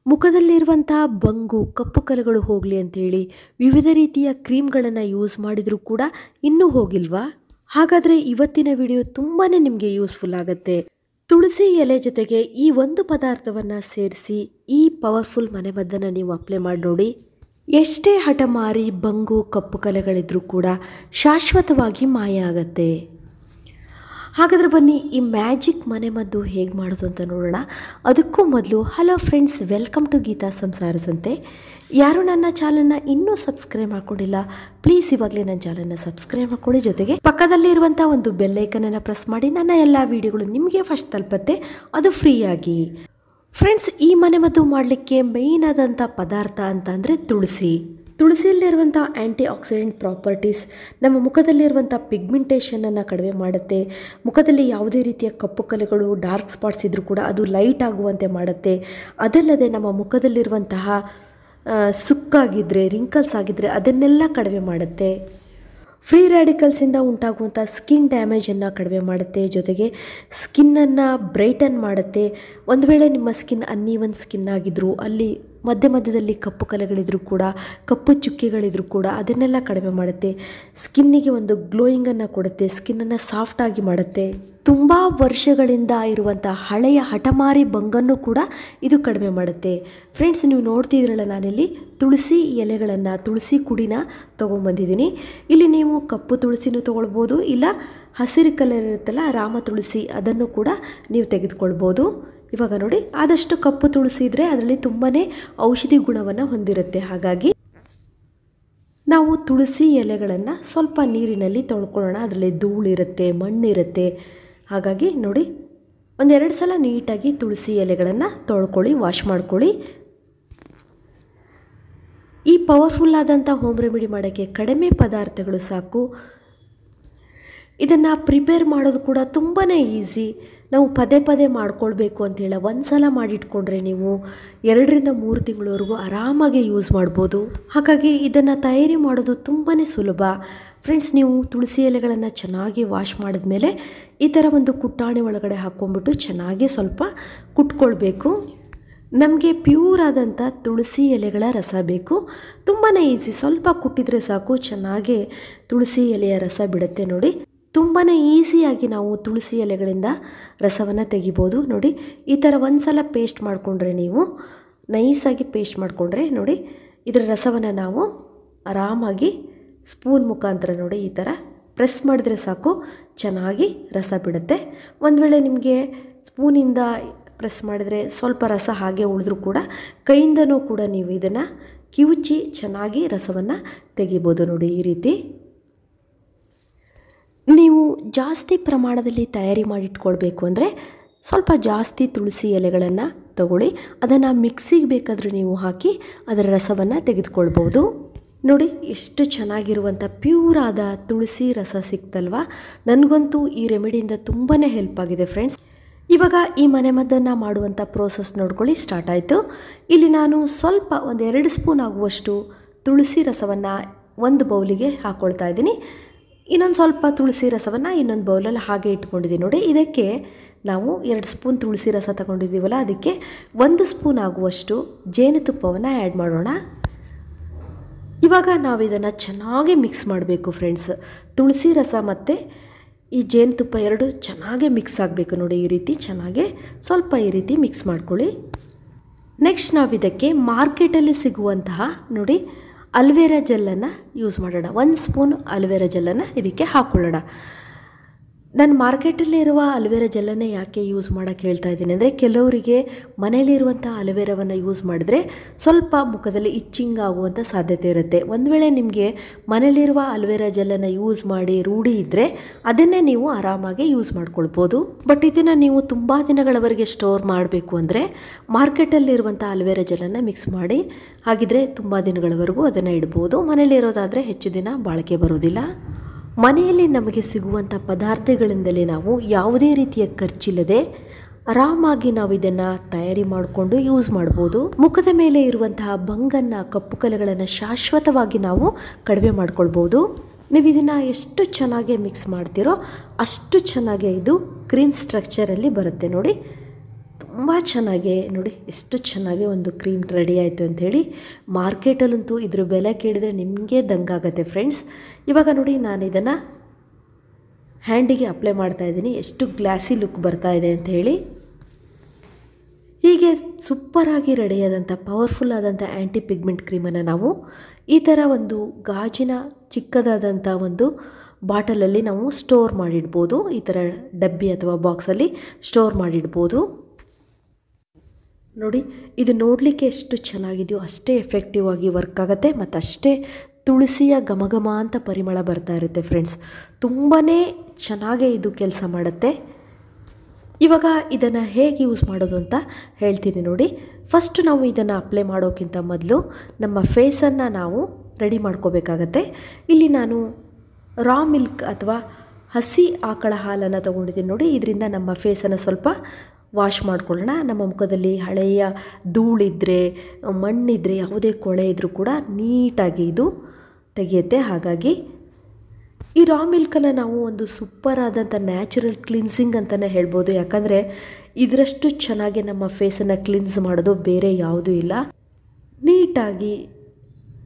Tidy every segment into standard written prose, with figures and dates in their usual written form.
ಮುಖದಲ್ಲಿರುವಂತಹ ಬಂಗು ಕಪ್ಪು ಕಲೆಗಳು ಹೋಗಲಿ ಅಂತೇಳಿ ವಿವಿಧ ರೀತಿಯ ಕ್ರೀಮ್ಗಳನ್ನು ಯೂಸ್ ಮಾಡಿದರೂ ಕೂಡ ಇನ್ನೂ ಹೋಗಿಲ್ವಾ? ಹಾಗಾದರೆ ಇವತ್ತಿನ ವಿಡಿಯೋ ತುಂಬಾ ನಿಮಗೆ ಯೂಸ್ಫುಲ್ ಆಗುತ್ತೆ. ತುಳಸಿ ಎಲೆ ಜೊತೆಗೆ ಈ ಒಂದು ಪದಾರ್ಥವನ್ನು ಸೇರಿಸಿ ಈ ಪವರ್ಫುಲ್ ಮನೆಮದ್ದನ್ನು ನೀವು ಅಪ್ಲೈ ಮಾಡಿ ನೋಡಿ. ಎಷ್ಟೇ ಹಠಮಾರಿ ಬಂಗು ಕಪ್ಪು ಕಲೆಗಳಿದ್ರೂ ಕೂಡ ಶಾಶ್ವತವಾಗಿ ಮಾಯ ಆಗತ್ತೆ. ಹಾಗಾದರೆ ಬನ್ನಿ ಈ ಮ್ಯಾಜಿಕ್ ಮನೆಮದ್ದು ಹೇಗೆ ಮಾಡೋದು ಅಂತ ನೋಡೋಣ. ಅದಕ್ಕೂ ಮೊದಲು hello friends, welcome to Geetha Samsara Sante. ಯಾರು ನನ್ನ ಚಾನಲ್ನ ಇನ್ನೂ ಸಬ್ಸ್ಕ್ರೈಬ್ ಮಾಡ್ಕೊಂಡಿಲ್ಲ, ಪ್ಲೀಸ್ ಇವಾಗಲೇ ನನ್ನ ಚಾನಲ್ನ ಸಬ್ಸ್ಕ್ರೈಬ್ ಮಾಡ್ಕೊಳ್ಳಿ. ಜೊತೆಗೆ ಪಕ್ಕದಲ್ಲಿರುವಂಥ ಒಂದು ಬೆಲ್ಲೈಕನನ್ನು ಪ್ರೆಸ್ ಮಾಡಿ ನನ್ನ ಎಲ್ಲ ವಿಡಿಯೋಗಳು ನಿಮಗೆ ಫಸ್ಟ್ ತಲುಪತ್ತೆ, ಅದು ಫ್ರೀಯಾಗಿ. ಫ್ರೆಂಡ್ಸ್, ಈ ಮನೆಮದ್ದು ಮಾಡಲಿಕ್ಕೆ ಮೇಯ್ನ್ ಆದಂಥ ಪದಾರ್ಥ ಅಂತ ಅಂದರೆ ತುಳಸಿಯಲ್ಲಿರುವಂಥ ಆ್ಯಂಟಿ ಆಕ್ಸಿಡೆಂಟ್ ಪ್ರಾಪರ್ಟೀಸ್ ನಮ್ಮ ಮುಖದಲ್ಲಿರುವಂಥ ಪಿಗ್ಮೆಂಟೇಷನನ್ನು ಕಡಿಮೆ ಮಾಡುತ್ತೆ. ಮುಖದಲ್ಲಿ ಯಾವುದೇ ರೀತಿಯ ಕಪ್ಪು ಕಲೆಗಳು, ಡಾರ್ಕ್ ಸ್ಪಾಟ್ಸ್ ಇದ್ದರೂ ಕೂಡ ಅದು ಲೈಟ್ ಆಗುವಂತೆ ಮಾಡುತ್ತೆ. ಅದಲ್ಲದೆ ನಮ್ಮ ಮುಖದಲ್ಲಿರುವಂತಹ ಸುಕ್ಕಾಗಿದ್ದರೆ, ರಿಂಕಲ್ಸ್ ಆಗಿದ್ದರೆ ಅದನ್ನೆಲ್ಲ ಕಡಿಮೆ ಮಾಡುತ್ತೆ. ಫ್ರೀ ರ್ಯಾಡಿಕಲ್ಸಿಂದ ಉಂಟಾಗುವಂಥ ಸ್ಕಿನ್ ಡ್ಯಾಮೇಜನ್ನು ಕಡಿಮೆ ಮಾಡುತ್ತೆ. ಜೊತೆಗೆ ಸ್ಕಿನ್ನನ್ನು ಬ್ರೈಟನ್ ಮಾಡುತ್ತೆ. ಒಂದು ವೇಳೆ ನಿಮ್ಮ ಸ್ಕಿನ್ ಅನ್ನೀವನ್ ಸ್ಕಿನ್ ಆಗಿದ್ದರೂ, ಅಲ್ಲಿ ಮಧ್ಯದಲ್ಲಿ ಕಪ್ಪು ಕಲೆಗಳಿದ್ರೂ ಕೂಡ, ಕಪ್ಪು ಚುಕ್ಕೆಗಳಿದ್ರೂ ಕೂಡ ಅದನ್ನೆಲ್ಲ ಕಡಿಮೆ ಮಾಡುತ್ತೆ. ಸ್ಕಿನ್ನಿಗೆ ಒಂದು ಗ್ಲೋಯಿಂಗನ್ನು ಕೊಡುತ್ತೆ, ಸ್ಕಿನ್ನನ್ನು ಸಾಫ್ಟಾಗಿ ಮಾಡುತ್ತೆ. ತುಂಬ ವರ್ಷಗಳಿಂದ ಇರುವಂಥ ಹಳೆಯ ಹಠಮಾರಿ ಬಂಗನ್ನು ಕೂಡ ಇದು ಕಡಿಮೆ ಮಾಡುತ್ತೆ. ಫ್ರೆಂಡ್ಸ್, ನೀವು ನೋಡ್ತಿದ್ರಲ್ಲ, ನಾನಿಲ್ಲಿ ತುಳಸಿ ಎಲೆಗಳನ್ನು, ತುಳಸಿ ಕುಡಿನ ತೊಗೊಂಬಂದಿದ್ದೀನಿ. ಇಲ್ಲಿ ನೀವು ಕಪ್ಪು ತುಳಸಿನೂ ತೊಗೊಳ್ಬೋದು, ಇಲ್ಲ ಹಸಿರು ಕಲರ್ ಇರುತ್ತಲ್ಲ ರಾಮ ತುಳಸಿ, ಅದನ್ನು ಕೂಡ ನೀವು ತೆಗೆದುಕೊಳ್ಬೋದು. ಇವಾಗ ನೋಡಿ, ಆದಷ್ಟು ಕಪ್ಪು ತುಳಸಿ ಇದ್ದರೆ ಅದರಲ್ಲಿ ತುಂಬಾ ಔಷಧಿ ಗುಣವನ್ನು ಹೊಂದಿರುತ್ತೆ. ಹಾಗಾಗಿ ನಾವು ತುಳಸಿ ಎಲೆಗಳನ್ನು ಸ್ವಲ್ಪ ನೀರಿನಲ್ಲಿ ತೊಳ್ಕೊಳ್ಳೋಣ. ಅದರಲ್ಲಿ ಧೂಳಿರುತ್ತೆ, ಮಣ್ಣಿರುತ್ತೆ. ಹಾಗಾಗಿ ನೋಡಿ, ಒಂದೆರಡು ಸಲ ನೀಟಾಗಿ ತುಳಸಿ ಎಲೆಗಳನ್ನು ತೊಳ್ಕೊಳ್ಳಿ, ವಾಶ್ ಮಾಡ್ಕೊಳ್ಳಿ. ಈ ಪವರ್ಫುಲ್ ಆದಂಥ ಹೋಮ್ ರೆಮಿಡಿ ಮಾಡೋಕ್ಕೆ ಕಡಿಮೆ ಪದಾರ್ಥಗಳು ಸಾಕು. ಇದನ್ನು ಪ್ರಿಪೇರ್ ಮಾಡೋದು ಕೂಡ ತುಂಬಾ ಈಸಿ. ನಾವು ಪದೇ ಪದೇ ಮಾಡ್ಕೊಳ್ಬೇಕು ಅಂತೇಳ ಒಂದು ಸಲ ಮಾಡಿಟ್ಕೊಂಡ್ರೆ ನೀವು 2ರಿಂದ 3 ತಿಂಗಳವರೆಗೂ ಆರಾಮಾಗಿ ಯೂಸ್ ಮಾಡ್ಬೋದು. ಹಾಗಾಗಿ ಇದನ್ನು ತಯಾರಿ ಮಾಡೋದು ತುಂಬಾ ಸುಲಭ. ಫ್ರೆಂಡ್ಸ್, ನೀವು ತುಳಸಿ ಎಲೆಗಳನ್ನು ಚೆನ್ನಾಗಿ ವಾಶ್ ಮಾಡಿದ್ಮೇಲೆ ಈ ಥರ ಒಂದು ಕುಟ್ಟಾಣಿ ಒಳಗಡೆ ಹಾಕ್ಕೊಂಡ್ಬಿಟ್ಟು ಚೆನ್ನಾಗಿ ಸ್ವಲ್ಪ ಕುಟ್ಕೊಳ್ಬೇಕು. ನಮಗೆ ಪ್ಯೂರ್ ಆದಂಥ ತುಳಸಿ ಎಲೆಗಳ ರಸ ಬೇಕು. ತುಂಬಾ ಈಸಿ, ಸ್ವಲ್ಪ ಕುಟ್ಟಿದರೆ ಸಾಕು, ಚೆನ್ನಾಗಿ ತುಳಸಿ ಎಲೆಯ ರಸ ಬಿಡುತ್ತೆ. ನೋಡಿ, ತುಂಬಾ ಈಸಿಯಾಗಿ ನಾವು ತುಳಸಿ ಎಲೆಗಳಿಂದ ರಸವನ್ನು ತೆಗಿಬೋದು. ನೋಡಿ, ಈ ಥರ ಒಂದು ಸಲ ಪೇಸ್ಟ್ ಮಾಡಿಕೊಂಡ್ರೆ, ನೀವು ನೈಸಾಗಿ ಪೇಸ್ಟ್ ಮಾಡಿಕೊಂಡ್ರೆ ನೋಡಿ, ಇದರ ರಸವನ್ನು ನಾವು ಆರಾಮಾಗಿ ಸ್ಪೂನ್ ಮುಖಾಂತರ ನೋಡಿ ಈ ಥರ ಪ್ರೆಸ್ ಮಾಡಿದ್ರೆ ಸಾಕು, ಚೆನ್ನಾಗಿ ರಸ ಬಿಡುತ್ತೆ. ಒಂದು ವೇಳೆ ನಿಮಗೆ ಸ್ಪೂನಿಂದ ಪ್ರೆಸ್ ಮಾಡಿದರೆ ಸ್ವಲ್ಪ ರಸ ಹಾಗೆ ಉಳಿದ್ರೂ ಕೂಡ ಕೈಯಿಂದನೂ ಕೂಡ ನೀವು ಇದನ್ನು ಕಿವುಚಿ ಚೆನ್ನಾಗಿ ರಸವನ್ನು ತೆಗಿಬೋದು. ನೋಡಿ, ಈ ರೀತಿ ನೀವು ಜಾಸ್ತಿ ಪ್ರಮಾಣದಲ್ಲಿ ತಯಾರಿ ಮಾಡಿಟ್ಕೊಳ್ಬೇಕು ಅಂದರೆ ಸ್ವಲ್ಪ ಜಾಸ್ತಿ ತುಳಸಿ ಎಲೆಗಳನ್ನು ತಗೊಳ್ಳಿ. ಅದನ್ನು ಮಿಕ್ಸಿಗೆ ಬೇಕಾದರೂ ನೀವು ಹಾಕಿ ಅದರ ರಸವನ್ನು ತೆಗೆದುಕೊಳ್ಬೋದು. ನೋಡಿ, ಎಷ್ಟು ಚೆನ್ನಾಗಿರುವಂಥ ಪ್ಯೂರ್ ಆದ ತುಳಸಿ ರಸ ಸಿಕ್ತಲ್ವಾ. ನನಗಂತೂ ಈ ರೆಮಿಡಿಯಿಂದ ತುಂಬಾ ಹೆಲ್ಪ್ ಆಗಿದೆ ಫ್ರೆಂಡ್ಸ್. ಇವಾಗ ಈ ಮನೆಮದ್ದನ್ನು ಮಾಡುವಂಥ ಪ್ರೋಸೆಸ್ ನೋಡ್ಕೊಳ್ಳಿ, ಸ್ಟಾರ್ಟ್ ಆಯಿತು. ಇಲ್ಲಿ ನಾನು ಸ್ವಲ್ಪ 1-2 ಸ್ಪೂನ್ ಆಗುವಷ್ಟು ತುಳಸಿ ರಸವನ್ನು ಒಂದು ಬೌಲಿಗೆ ಹಾಕ್ಕೊಳ್ತಾ ಇದ್ದೀನಿ. ಇನ್ನೊಂದು ಸ್ವಲ್ಪ ತುಳಸಿ ರಸವನ್ನು ಇನ್ನೊಂದು ಬೌಲಲ್ಲಿ ಹಾಗೆ ಇಟ್ಕೊಂಡಿದ್ದೀನಿ. ನೋಡಿ, ಇದಕ್ಕೆ ನಾವು 2 ಸ್ಪೂನ್ ತುಳಸಿ ರಸ ತಗೊಂಡಿದ್ದೀವಲ್ಲ, ಅದಕ್ಕೆ 1 ಸ್ಪೂನ್ ಆಗುವಷ್ಟು ಜೇನುತುಪ್ಪವನ್ನು ಆ್ಯಡ್ ಮಾಡೋಣ. ಇವಾಗ ನಾವು ಇದನ್ನು ಚೆನ್ನಾಗಿ ಮಿಕ್ಸ್ ಮಾಡಬೇಕು ಫ್ರೆಂಡ್ಸ್. ತುಳಸಿ ರಸ ಮತ್ತು ಈ ಜೇನುತುಪ್ಪ ಎರಡು ಚೆನ್ನಾಗಿ ಮಿಕ್ಸ್ ಆಗಬೇಕು. ನೋಡಿ, ಈ ರೀತಿ ಚೆನ್ನಾಗಿ ಸ್ವಲ್ಪ ಈ ರೀತಿ ಮಿಕ್ಸ್ ಮಾಡ್ಕೊಳ್ಳಿ. ನೆಕ್ಸ್ಟ್ ನಾವು ಇದಕ್ಕೆ ಮಾರ್ಕೆಟಲ್ಲಿ ಸಿಗುವಂತಹ ನೋಡಿ ಅಲ್ವೇರಾ ಜೆಲ್ಲನ್ನು ಯೂಸ್ ಮಾಡೋಣ. 1 ಸ್ಪೂನ್ ಅಲ್ವೇರಾ ಜೆಲ್ಲನ್ನು ಇದಕ್ಕೆ ಹಾಕ್ಕೊಳ್ಳೋಣ. ನಾನು ಮಾರ್ಕೆಟಲ್ಲಿರುವ ಅಲ್ವೇರಾ ಜೆಲ್ಲನ್ನೇ ಯಾಕೆ ಯೂಸ್ ಮಾಡೋಕ್ಕೆ ಹೇಳ್ತಾ ಇದ್ದೀನಿ ಅಂದರೆ, ಕೆಲವರಿಗೆ ಮನೆಯಲ್ಲಿರುವಂಥ ಅಲೋವೆರಾವನ್ನು ಯೂಸ್ ಮಾಡಿದ್ರೆ ಸ್ವಲ್ಪ ಮುಖದಲ್ಲಿ ಇಚ್ಚಿಂಗ್ ಆಗುವಂಥ ಸಾಧ್ಯತೆ ಇರುತ್ತೆ. ಒಂದು ವೇಳೆ ನಿಮಗೆ ಮನೆಯಲ್ಲಿರುವ ಅಲ್ವೇರಾ ಜೆಲ್ಲನ್ನು ಯೂಸ್ ಮಾಡಿ ರೂಢಿ ಇದ್ದರೆ ಅದನ್ನೇ ನೀವು ಆರಾಮಾಗಿ ಯೂಸ್ ಮಾಡ್ಕೊಳ್ಬೋದು. ಬಟ್ ಇದನ್ನು ನೀವು ತುಂಬ ದಿನಗಳವರೆಗೆ ಸ್ಟೋರ್ ಮಾಡಬೇಕು ಅಂದರೆ ಮಾರ್ಕೆಟಲ್ಲಿರುವಂಥ ಅಲ್ವೇರಾ ಜೆಲ್ಲನ್ನು ಮಿಕ್ಸ್ ಮಾಡಿ ಹಾಗಿದ್ರೆ ತುಂಬ ದಿನಗಳವರೆಗೂ ಅದನ್ನು ಇಡ್ಬೋದು. ಮನೆಯಲ್ಲಿರೋದಾದರೆ ಹೆಚ್ಚು ದಿನ ಬಾಳಿಕೆ ಬರೋದಿಲ್ಲ. ಮನೆಯಲ್ಲಿ ನಮಗೆ ಸಿಗುವಂಥ ಪದಾರ್ಥಗಳಿಂದಲೇ ನಾವು ಯಾವುದೇ ರೀತಿಯ ಖರ್ಚಿಲ್ಲದೆ ಆರಾಮಾಗಿ ನಾವು ಇದನ್ನು ತಯಾರಿ ಮಾಡಿಕೊಂಡು ಯೂಸ್ ಮಾಡ್ಬೋದು. ಮುಖದ ಮೇಲೆ ಇರುವಂತಹ ಬಂಗನ್ನು, ಕಪ್ಪು ಕಲೆಗಳನ್ನು ಶಾಶ್ವತವಾಗಿ ನಾವು ಕಡಿಮೆ ಮಾಡ್ಕೊಳ್ಬೋದು. ನೀವು ಇದನ್ನು ಎಷ್ಟು ಚೆನ್ನಾಗಿ ಮಿಕ್ಸ್ ಮಾಡ್ತೀರೋ ಅಷ್ಟು ಚೆನ್ನಾಗಿ ಇದು ಕ್ರೀಮ್ ಸ್ಟ್ರಕ್ಚರಲ್ಲಿ ಬರುತ್ತೆ. ನೋಡಿ, ತುಂಬ ಚೆನ್ನಾಗಿ ನೋಡಿ ಎಷ್ಟು ಚೆನ್ನಾಗಿ ಒಂದು ಕ್ರೀಮ್ ರೆಡಿ ಆಯಿತು ಅಂಥೇಳಿ. ಮಾರ್ಕೆಟಲ್ಲಂತೂ ಇದ್ರ ಬೆಲೆ ಕೇಳಿದರೆ ನಿಮಗೆ ದಂಗಾಗತ್ತೆ ಫ್ರೆಂಡ್ಸ್. ಇವಾಗ ನೋಡಿ ನಾನು ಇದನ್ನು ಹ್ಯಾಂಡಿಗೆ ಅಪ್ಲೈ ಮಾಡ್ತಾಯಿದ್ದೀನಿ. ಎಷ್ಟು ಗ್ಲಾಸಿ ಲುಕ್ ಬರ್ತಾ ಇದೆ ಅಂತ ಹೇಳಿ. ಹೀಗೆ ಸೂಪರಾಗಿ ರೆಡಿಯಾದಂಥ ಪವರ್ಫುಲ್ ಆದಂಥ ಆ್ಯಂಟಿ ಪಿಗ್ಮೆಂಟ್ ಕ್ರೀಮನ್ನು ನಾವು ಈ ಥರ ಒಂದು ಗಾಜಿನ ಚಿಕ್ಕದಾದಂಥ ಒಂದು ಬಾಟಲಲ್ಲಿ ನಾವು ಸ್ಟೋರ್ ಮಾಡಿಡ್ಬೋದು. ಈ ಥರ ಡಬ್ಬಿ ಅಥವಾ ಬಾಕ್ಸಲ್ಲಿ ಸ್ಟೋರ್ ಮಾಡಿಡ್ಬೋದು. ನೋಡಿ, ಇದು ನೋಡಲಿಕ್ಕೆ ಎಷ್ಟು ಚೆನ್ನಾಗಿದೆಯೋ ಅಷ್ಟೇ ಎಫೆಕ್ಟಿವ್ ಆಗಿ ವರ್ಕ್ ಆಗುತ್ತೆ ಮತ್ತು ಅಷ್ಟೇ ತುಳಸಿಯ ಘಮ ಅಂತ ಪರಿಮಳ ಬರ್ತಾ ಇರುತ್ತೆ ಫ್ರೆಂಡ್ಸ್. ತುಂಬಾ ಚೆನ್ನಾಗೇ ಇದು ಕೆಲಸ ಮಾಡುತ್ತೆ. ಇವಾಗ ಇದನ್ನು ಹೇಗೆ ಯೂಸ್ ಮಾಡೋದು ಅಂತ ಹೇಳ್ತೀನಿ ನೋಡಿ. ಫಸ್ಟ್ ನಾವು ಇದನ್ನು ಅಪ್ಲೈ ಮಾಡೋಕ್ಕಿಂತ ಮೊದಲು ನಮ್ಮ ಫೇಸನ್ನು ನಾವು ರೆಡಿ ಮಾಡ್ಕೋಬೇಕಾಗತ್ತೆ. ಇಲ್ಲಿ ನಾನು ರಾ ಮಿಲ್ಕ್ ಅಥವಾ ಹಸಿ ಆಕಳ ಹಾಲನ್ನು ತೊಗೊಂಡಿದ್ದೀನಿ ನೋಡಿ. ಇದರಿಂದ ನಮ್ಮ ಫೇಸನ್ನು ಸ್ವಲ್ಪ ವಾಶ್ ಮಾಡ್ಕೊಳ್ಳೋಣ. ನಮ್ಮ ಮುಖದಲ್ಲಿ ಹಳೆಯ ಧೂಳಿದ್ರೆ, ಮಣ್ಣಿದ್ರೆ, ಯಾವುದೇ ಕೊಳೆ ಇದ್ದರೂ ಕೂಡ ನೀಟಾಗಿ ಇದು ತೆಗೆಯುತ್ತೆ. ಹಾಗಾಗಿ ಈ ರಾ ಮಿಲ್ಕನ್ನು ನಾವು ಒಂದು ಸೂಪರ್ ಆದಂಥ ನ್ಯಾಚುರಲ್ ಕ್ಲಿನ್ಸಿಂಗ್ ಅಂತಲೇ ಹೇಳ್ಬೋದು. ಯಾಕಂದರೆ ಇದರಷ್ಟು ಚೆನ್ನಾಗಿ ನಮ್ಮ ಫೇಸನ್ನು ಕ್ಲಿನ್ಸ್ ಮಾಡೋದು ಬೇರೆ ಯಾವುದೂ ಇಲ್ಲ. ನೀಟಾಗಿ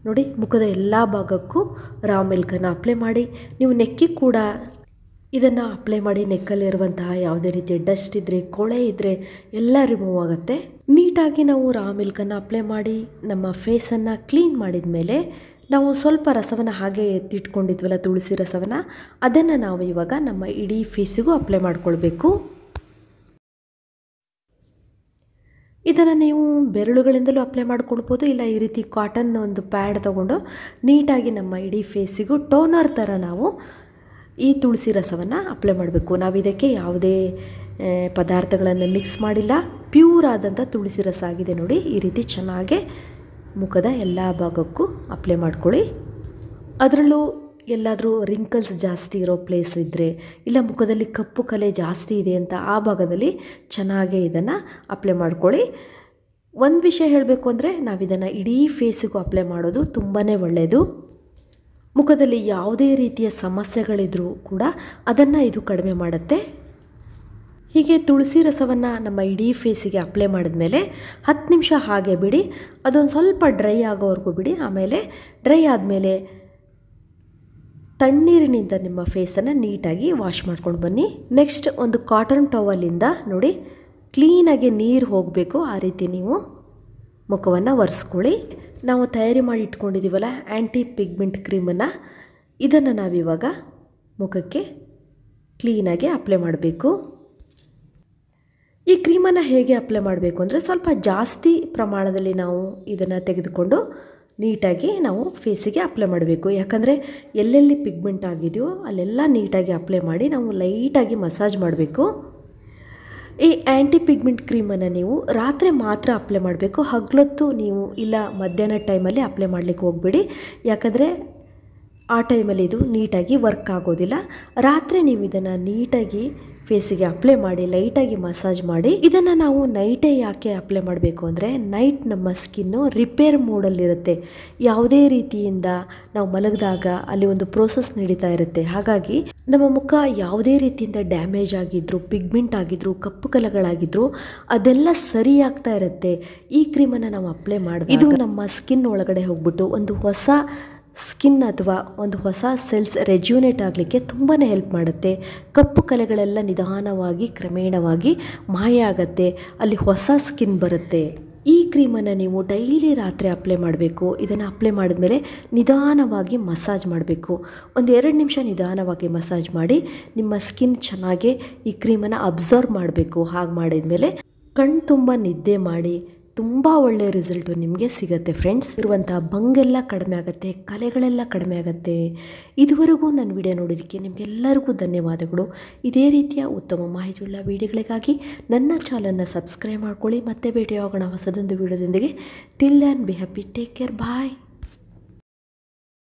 ನೋಡಿ, ಮುಖದ ಎಲ್ಲ ಭಾಗಕ್ಕೂ ರಾ ಮಿಲ್ಕನ್ನು ಅಪ್ಲೈ ಮಾಡಿ, ನೀವು ನೆಕ್ಕಿಗೆ ಕೂಡ ಇದನ್ನು ಅಪ್ಲೈ ಮಾಡಿ ನೆಕ್ಕಲ್ಲಿರುವಂತಹ ಯಾವುದೇ ರೀತಿಯ ಡಸ್ಟ್ ಇದ್ದರೆ, ಕೊಳೆ ಇದ್ದರೆ ಎಲ್ಲ ರಿಮೂವ್ ಆಗುತ್ತೆ. ನೀಟಾಗಿ ನಾವು ರಾ ಮಿಲ್ಕನ್ನು ಅಪ್ಲೈ ಮಾಡಿ ನಮ್ಮ ಫೇಸನ್ನು ಕ್ಲೀನ್ ಮಾಡಿದ ಮೇಲೆ ನಾವು ಸ್ವಲ್ಪ ರಸವನ್ನು ಹಾಗೆ ಎತ್ತಿಟ್ಕೊಂಡಿದ್ವಲ್ಲ, ತುಳಸಿ ರಸವನ್ನು, ಅದನ್ನು ನಾವು ಇವಾಗ ನಮ್ಮ ಇಡೀ ಫೇಸಿಗೂ ಅಪ್ಲೈ ಮಾಡ್ಕೊಳ್ಬೇಕು. ಇದನ್ನು ನೀವು ಬೆರಳುಗಳಿಂದಲೂ ಅಪ್ಲೈ ಮಾಡ್ಕೊಳ್ಬೋದು, ಇಲ್ಲ ಈ ರೀತಿ ಕಾಟನ್ ಒಂದು ಪ್ಯಾಡ್ ತೊಗೊಂಡು ನೀಟಾಗಿ ನಮ್ಮ ಇಡೀ ಫೇಸಿಗೂ ಟೋನರ್ ಥರ ನಾವು ಈ ತುಳಸಿ ರಸವನ್ನು ಅಪ್ಲೈ ಮಾಡಬೇಕು. ನಾವು ಇದಕ್ಕೆ ಯಾವುದೇ ಪದಾರ್ಥಗಳನ್ನು ಮಿಕ್ಸ್ ಮಾಡಿಲ್ಲ, ಪ್ಯೂರ್ ಆದಂಥ ತುಳಸಿ ರಸ ಆಗಿದೆ ನೋಡಿ. ಈ ರೀತಿ ಚೆನ್ನಾಗೆ ಮುಖದ ಎಲ್ಲ ಭಾಗಕ್ಕೂ ಅಪ್ಲೈ ಮಾಡ್ಕೊಳ್ಳಿ. ಅದರಲ್ಲೂ ಎಲ್ಲಾದರೂ ರಿಂಕಲ್ಸ್ ಜಾಸ್ತಿ ಇರೋ ಪ್ಲೇಸ್ ಇದ್ದರೆ, ಇಲ್ಲ ಮುಖದಲ್ಲಿ ಕಪ್ಪು ಕಲೆ ಜಾಸ್ತಿ ಇದೆ ಅಂತ ಆ ಭಾಗದಲ್ಲಿ ಚೆನ್ನಾಗೇ ಇದನ್ನು ಅಪ್ಲೈ ಮಾಡ್ಕೊಳ್ಳಿ. ಒಂದು ವಿಷಯ ಹೇಳಬೇಕು ಅಂದರೆ, ನಾವಿದನ್ನು ಇಡೀ ಫೇಸಿಗೂ ಅಪ್ಲೈ ಮಾಡೋದು ತುಂಬಾ ಒಳ್ಳೆಯದು. ಮುಖದಲ್ಲಿ ಯಾವುದೇ ರೀತಿಯ ಸಮಸ್ಯೆಗಳಿದ್ರೂ ಕೂಡ ಅದನ್ನು ಇದು ಕಡಿಮೆ ಮಾಡುತ್ತೆ. ಹೀಗೆ ತುಳಸಿ ರಸವನ್ನು ನಮ್ಮ ಇಡೀ ಫೇಸಿಗೆ ಅಪ್ಲೈ ಮಾಡಿದ್ಮೇಲೆ 10 ನಿಮಿಷ ಹಾಗೆ ಬಿಡಿ. ಅದೊಂದು ಸ್ವಲ್ಪ ಡ್ರೈ ಆಗೋವರೆಗೂ ಬಿಡಿ. ಆಮೇಲೆ ಡ್ರೈ ಆದಮೇಲೆ ತಣ್ಣೀರಿನಿಂದ ನಿಮ್ಮ ಫೇಸನ್ನು ನೀಟಾಗಿ ವಾಶ್ ಮಾಡ್ಕೊಂಡು ಬನ್ನಿ. ನೆಕ್ಸ್ಟ್ ಒಂದು ಕಾಟನ್ ಟವಲಿಂದ ನೋಡಿ ಕ್ಲೀನಾಗಿ ನೀರು ಹೋಗಬೇಕು, ಆ ರೀತಿ ನೀವು ಮುಖವನ್ನು ಒರೆಸ್ಕೊಳ್ಳಿ. ನಾವು ತಯಾರಿ ಮಾಡಿ ಇಟ್ಕೊಂಡಿದ್ದೀವಲ್ಲ ಆ್ಯಂಟಿ ಪಿಗ್ಮೆಂಟ್ ಕ್ರೀಮನ್ನು, ಇದನ್ನು ನಾವಿವಾಗ ಮುಖಕ್ಕೆ ಕ್ಲೀನಾಗಿ ಅಪ್ಲೈ ಮಾಡಬೇಕು. ಈ ಕ್ರೀಮನ್ನು ಹೇಗೆ ಅಪ್ಲೈ ಮಾಡಬೇಕು ಅಂದರೆ, ಸ್ವಲ್ಪ ಜಾಸ್ತಿ ಪ್ರಮಾಣದಲ್ಲಿ ನಾವು ಇದನ್ನು ತೆಗೆದುಕೊಂಡು ನೀಟಾಗಿ ನಾವು ಫೇಸಿಗೆ ಅಪ್ಲೈ ಮಾಡಬೇಕು. ಯಾಕಂದರೆ ಎಲ್ಲೆಲ್ಲಿ ಪಿಗ್ಮೆಂಟ್ ಆಗಿದೆಯೋ ಅಲ್ಲೆಲ್ಲ ನೀಟಾಗಿ ಅಪ್ಲೈ ಮಾಡಿ ನಾವು ಲೈಟಾಗಿ ಮಸಾಜ್ ಮಾಡಬೇಕು. ಈ ಆ್ಯಂಟಿ ಪಿಗ್ಮೆಂಟ್ ಕ್ರೀಮನ್ನು ನೀವು ರಾತ್ರಿ ಮಾತ್ರ ಅಪ್ಲೈ ಮಾಡಬೇಕು. ಹಗಲೊತ್ತು ನೀವು ಇಲ್ಲ ಮಧ್ಯಾಹ್ನ ಟೈಮಲ್ಲಿ ಅಪ್ಲೈ ಮಾಡಲಿಕ್ಕೆ ಹೋಗಬೇಡಿ. ಯಾಕಂದರೆ ಆ ಟೈಮಲ್ಲಿ ಇದು ನೀಟಾಗಿ ವರ್ಕ್ ಆಗೋದಿಲ್ಲ. ರಾತ್ರಿ ನೀವು ಇದನ್ನು ನೀಟಾಗಿ ಫೇಸಿಗೆ ಅಪ್ಲೈ ಮಾಡಿ ಲೈಟಾಗಿ ಮಸಾಜ್ ಮಾಡಿ. ಇದನ್ನು ನಾವು ನೈಟೇ ಯಾಕೆ ಅಪ್ಲೈ ಮಾಡಬೇಕು ಅಂದರೆ, ನೈಟ್ ನಮ್ಮ ಸ್ಕಿನ್ನು ರಿಪೇರ್ ಮೋಡಲ್ಲಿರುತ್ತೆ. ಯಾವುದೇ ರೀತಿಯಿಂದ ನಾವು ಮಲಗಿದಾಗ ಅಲ್ಲಿ ಒಂದು ಪ್ರೋಸೆಸ್ ನಡೀತಾ ಇರುತ್ತೆ. ಹಾಗಾಗಿ ನಮ್ಮ ಮುಖ ಯಾವುದೇ ರೀತಿಯಿಂದ ಡ್ಯಾಮೇಜ್ ಆಗಿದ್ರು, ಪಿಗ್ಮೆಂಟ್ ಆಗಿದ್ರು, ಕಪ್ಪು ಕಲೆಗಳಾಗಿದ್ರು ಅದೆಲ್ಲ ಸರಿಯಾಗ್ತಾ ಇರುತ್ತೆ ಈ ಕ್ರೀಮನ್ನು ನಾವು ಅಪ್ಲೈ ಮಾಡಿದಾಗ. ಇದು ನಮ್ಮ ಸ್ಕಿನ್ ಒಳಗಡೆ ಹೋಗ್ಬಿಟ್ಟು ಒಂದು ಹೊಸ ಸ್ಕಿನ್ ಅಥವಾ ಒಂದು ಹೊಸ ಸೆಲ್ಸ್ ರೆಜ್ಯೂನೇಟ್ ಆಗಲಿಕ್ಕೆ ತುಂಬಾ ಹೆಲ್ಪ್ ಮಾಡುತ್ತೆ. ಕಪ್ಪು ಕಲೆಗಳೆಲ್ಲ ನಿಧಾನವಾಗಿ ಕ್ರಮೇಣವಾಗಿ ಮಾಯ ಆಗುತ್ತೆ, ಅಲ್ಲಿ ಹೊಸ ಸ್ಕಿನ್ ಬರುತ್ತೆ. ಈ ಕ್ರೀಮನ್ನು ನೀವು ಡೈಲಿ ರಾತ್ರಿ ಅಪ್ಲೈ ಮಾಡಬೇಕು. ಇದನ್ನು ಅಪ್ಲೈ ಮಾಡಿದ್ಮೇಲೆ ನಿಧಾನವಾಗಿ ಮಸಾಜ್ ಮಾಡಬೇಕು. ಒಂದು 2 ನಿಮಿಷ ನಿಧಾನವಾಗಿ ಮಸಾಜ್ ಮಾಡಿ ನಿಮ್ಮ ಸ್ಕಿನ್ ಚೆನ್ನಾಗಿ ಈ ಕ್ರೀಮನ್ನು ಅಬ್ಸರ್ವ್ ಮಾಡಬೇಕು. ಹಾಗೆ ಮಾಡಿದ್ಮೇಲೆ ಕಣ್ಣು ತುಂಬ ನಿದ್ದೆ ಮಾಡಿ ತುಂಬ ಒಳ್ಳೆಯ ರಿಸಲ್ಟು ನಿಮಗೆ ಸಿಗುತ್ತೆ ಫ್ರೆಂಡ್ಸ್. ಇರುವಂಥ ಬಂಗೆಲ್ಲ ಕಡಿಮೆ ಆಗುತ್ತೆ, ಕಲೆಗಳೆಲ್ಲ ಕಡಿಮೆ ಆಗುತ್ತೆ. ಇದುವರೆಗೂ ನನ್ನ ವಿಡಿಯೋ ನೋಡೋದಕ್ಕೆ ನಿಮಗೆಲ್ಲರಿಗೂ ಧನ್ಯವಾದಗಳು. ಇದೇ ರೀತಿಯ ಉತ್ತಮ ಮಾಹಿತಿಯುಳ್ಳ ವಿಡಿಯೋಗಳಿಗಾಗಿ ನನ್ನ ಚಾನಲನ್ನು ಸಬ್ಸ್ಕ್ರೈಬ್ ಮಾಡ್ಕೊಳ್ಳಿ. ಮತ್ತೆ ಭೇಟಿಯಾಗೋಣ ಹೊಸದೊಂದು ವಿಡಿಯೋದೊಂದಿಗೆ. Till then be happy, take care, bye.